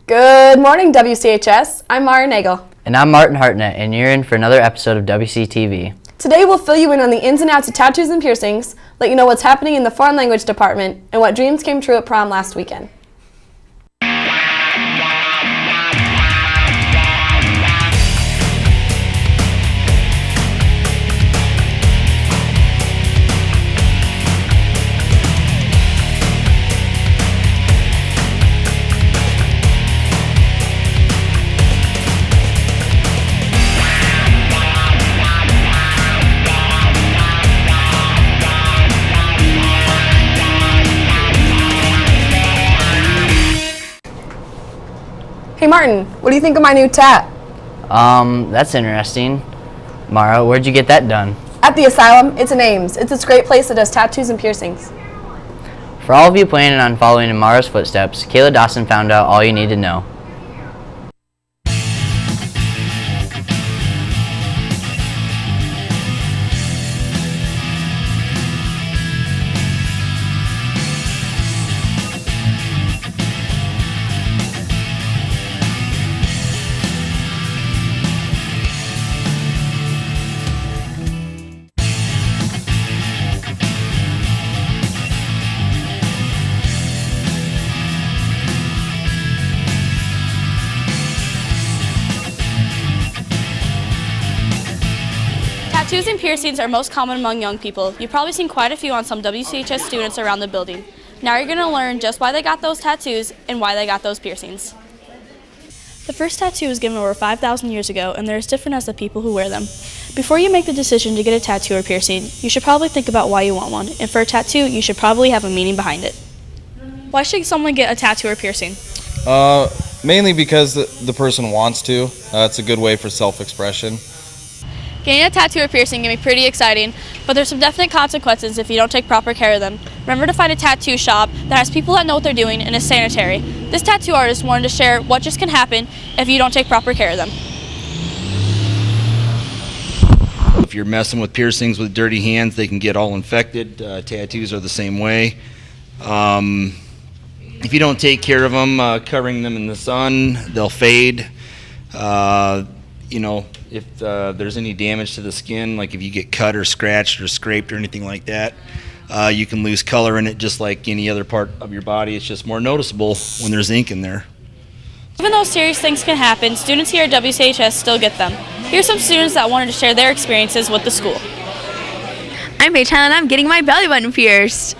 Good morning, WCHS. I'm Mara Nagel. And I'm Martin Hartnett, and you're in for another episode of Wctv. Today we'll fill you in on the ins and outs of tattoos and piercings, let you know what's happening in the foreign language department, and what dreams came true at prom last weekend. Hey Martin, what do you think of my new tat? That's interesting. Mara, where'd you get that done? At the Asylum. It's in Ames. It's this great place that does tattoos and piercings. For all of you planning on following in Mara's footsteps, Kayla Dawson found out all you need to know. Tattoos and piercings are most common among young people. You've probably seen quite a few on some WCHS students around the building. Now you're going to learn just why they got those tattoos and why they got those piercings. The first tattoo was given over 5,000 years ago, and they're as different as the people who wear them. Before you make the decision to get a tattoo or piercing, you should probably think about why you want one, and for a tattoo, you should probably have a meaning behind it. Why should someone get a tattoo or piercing? Mainly because the person wants to. It's a good way for self-expression. Getting a tattoo or piercing can be pretty exciting, but there's some definite consequences if you don't take proper care of them. Remember to find a tattoo shop that has people that know what they're doing and is sanitary. This tattoo artist wanted to share what just can happen if you don't take proper care of them. If you're messing with piercings with dirty hands, they can get all infected. Tattoos are the same way. If you don't take care of them, covering them in the sun, they'll fade. If there's any damage to the skin, like if you get cut or scratched or scraped or anything like that, you can lose color in it just like any other part of your body. It's just more noticeable when there's ink in there. Even though serious things can happen, students here at WCHS still get them. Here's some students that wanted to share their experiences with the school. I'm Rachel and I'm getting my belly button pierced.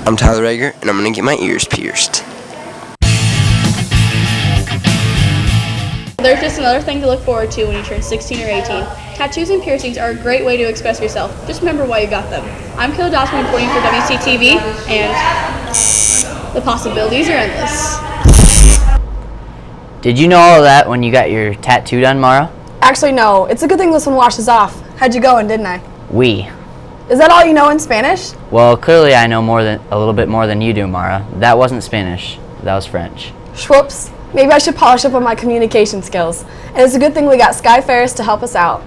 I'm Tyler Rager, and I'm going to get my ears pierced. There's just another thing to look forward to when you turn 16 or 18. Tattoos and piercings are a great way to express yourself. Just remember why you got them. I'm Kayla Dawson reporting for WCTV, and the possibilities are endless. Did you know all of that when you got your tattoo done, Mara? Actually, no. It's a good thing this one washes off. Had you going, didn't I? We. Is that all you know in Spanish? Well, clearly I know a little bit more than you do, Mara. That wasn't Spanish. That was French. Schwoops. Maybe I should polish up on my communication skills. And it's a good thing we got Sky Ferris to help us out.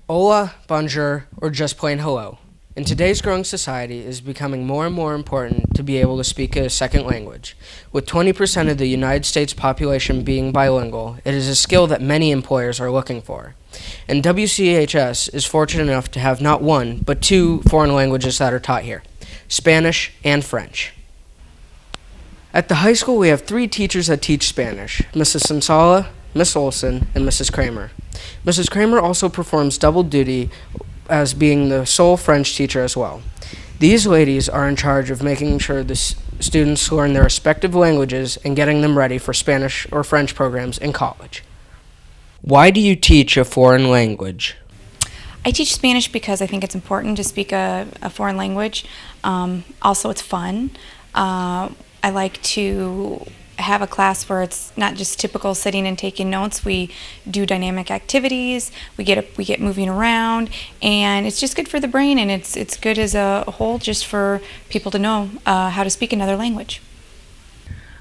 Hola, bonjour, or just plain hello. In today's growing society, it is becoming more and more important to be able to speak a second language. With 20% of the United States population being bilingual, it is a skill that many employers are looking for. And WCHS is fortunate enough to have not one, but two foreign languages that are taught here, Spanish and French. At the high school, we have 3 teachers that teach Spanish, Mrs. Sensala, Miss Olson, and Mrs. Kramer. Mrs. Kramer also performs double duty as being the sole French teacher as well. These ladies are in charge of making sure the students learn their respective languages and getting them ready for Spanish or French programs in college. Why do you teach a foreign language? I teach Spanish because I think it's important to speak a foreign language. Also, it's fun. I like to have a class where it's not just typical sitting and taking notes. We do dynamic activities. We get moving around, and it's just good for the brain, and it's good as a whole just for people to know how to speak another language.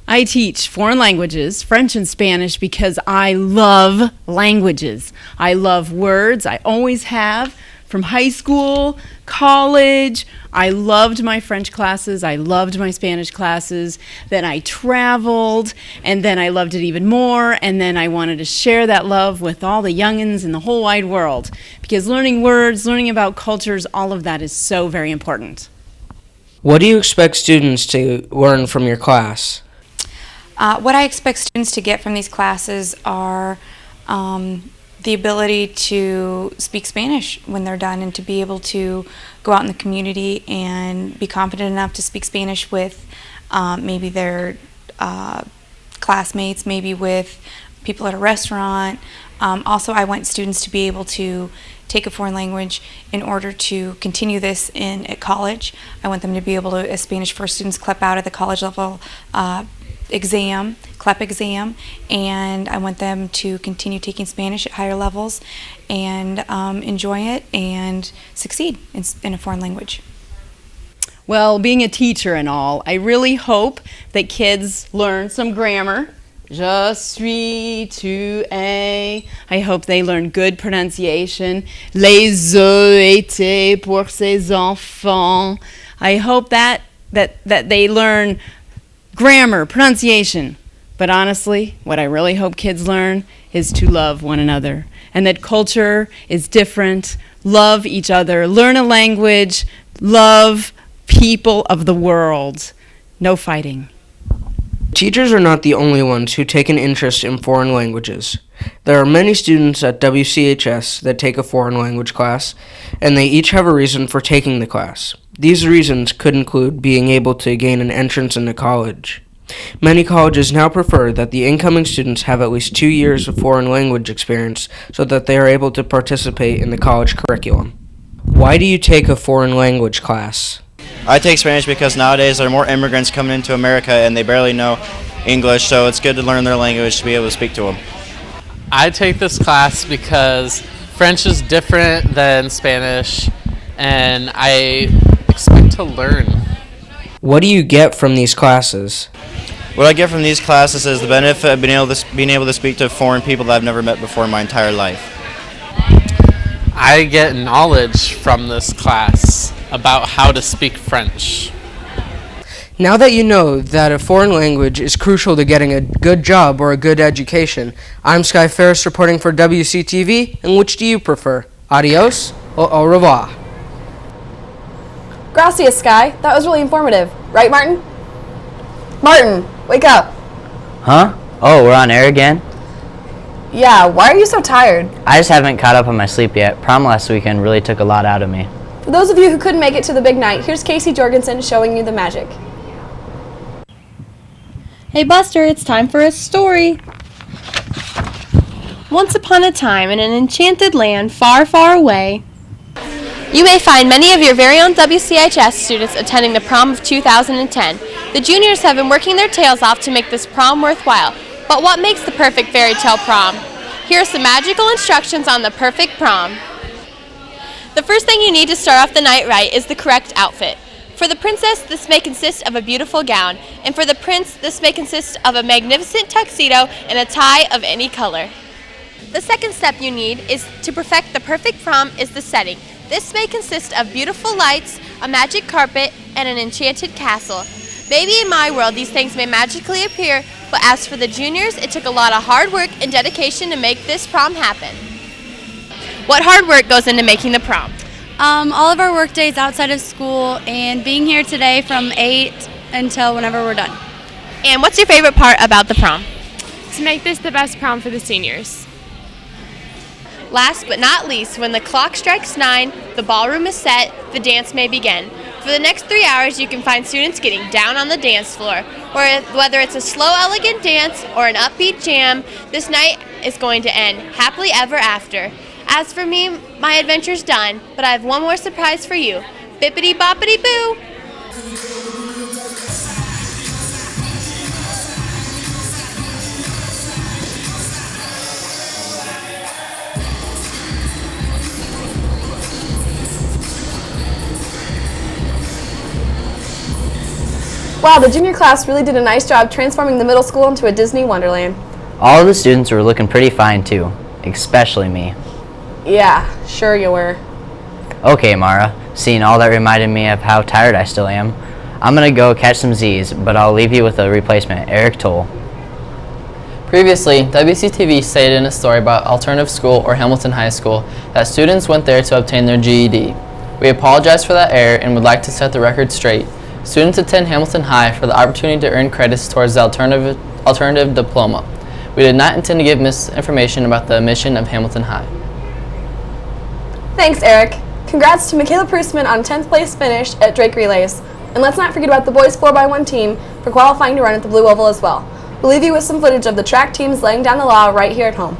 I teach foreign languages, French and Spanish, because I love languages. I love words. I always have. From high school, college, I loved my French classes, I loved my Spanish classes, then I traveled, and then I loved it even more, and then I wanted to share that love with all the youngins in the whole wide world, because learning words, learning about cultures, all of that is so very important. What do you expect students to learn from your class? What I expect students to get from these classes are the ability to speak Spanish when they're done, and to be able to go out in the community and be confident enough to speak Spanish with maybe their classmates, maybe with people at a restaurant. Also, I want students to be able to take a foreign language in order to continue this at college. I want them to be able to, as Spanish first students, CLEP out at the college level CLEP exam, and I want them to continue taking Spanish at higher levels and enjoy it and succeed in a foreign language. Well, being a teacher and all, I really hope that kids learn some grammar. Je suis, tu es. I hope they learn good pronunciation. Les œufs étaient pour ses enfants. I hope that they learn grammar, pronunciation. But honestly, what I really hope kids learn is to love one another, and that culture is different. Love each other, learn a language, love people of the world. No fighting. Teachers are not the only ones who take an interest in foreign languages. There are many students at WCHS that take a foreign language class, and they each have a reason for taking the class. These reasons could include being able to gain an entrance into college. Many colleges now prefer that the incoming students have at least 2 years of foreign language experience so that they are able to participate in the college curriculum. Why do you take a foreign language class? I take Spanish because nowadays there are more immigrants coming into America and they barely know English, so it's good to learn their language to be able to speak to them. I take this class because French is different than Spanish, and I expect to learn. What do you get from these classes? What I get from these classes is the benefit of being able to speak to foreign people that I've never met before in my entire life. I get knowledge from this class about how to speak French. Now that you know that a foreign language is crucial to getting a good job or a good education, I'm Sky Ferris reporting for Wctv, and which do you prefer? Adios or au revoir? Gracias, Sky. That was really informative. Right, Martin? Martin, wake up. Huh? Oh, we're on air again? Yeah, why are you so tired? I just haven't caught up on my sleep yet. Prom last weekend really took a lot out of me. For those of you who couldn't make it to the big night, here's Casey Jorgensen showing you the magic. Hey Buster, it's time for a story. Once upon a time, in an enchanted land far, far away, You may find many of your very own WCHS students attending the prom of 2010. The juniors have been working their tails off to make this prom worthwhile. But what makes the perfect fairy tale prom? Here are some magical instructions on the perfect prom. The first thing you need to start off the night right is the correct outfit. For the princess, this may consist of a beautiful gown, and for the prince, this may consist of a magnificent tuxedo and a tie of any color. The second step you need is to perfect the perfect prom is the setting. This may consist of beautiful lights, a magic carpet, and an enchanted castle. Maybe in my world these things may magically appear, but as for the juniors, it took a lot of hard work and dedication to make this prom happen. What hard work goes into making the prom? All of our work days outside of school and being here today from 8 until whenever we're done. And what's your favorite part about the prom? To make this the best prom for the seniors. Last but not least, when the clock strikes 9, the ballroom is set, the dance may begin. For the next 3 hours, you can find students getting down on the dance floor. Or whether it's a slow, elegant dance or an upbeat jam, this night is going to end happily ever after. As for me, my adventure's done, but I have one more surprise for you. Bippity boppity boo! Wow, the junior class really did a nice job transforming the middle school into a Disney Wonderland. All of the students were looking pretty fine too, especially me. Yeah, sure you were. Okay, Mara, seeing all that reminded me of how tired I still am. I'm gonna go catch some Z's, but I'll leave you with a replacement, Eric Toll. Previously, Wctv stated in a story about Alternative School or Hamilton High School that students went there to obtain their GED. We apologize for that error and would like to set the record straight. Students attend Hamilton High for the opportunity to earn credits towards the alternative diploma. We did not intend to give misinformation about the mission of Hamilton High. Thanks, Eric. Congrats to Michaela Prusman on 10th place finish at Drake Relays. And let's not forget about the boys 4x1 team for qualifying to run at the Blue Oval as well. We'll leave you with some footage of the track teams laying down the law right here at home.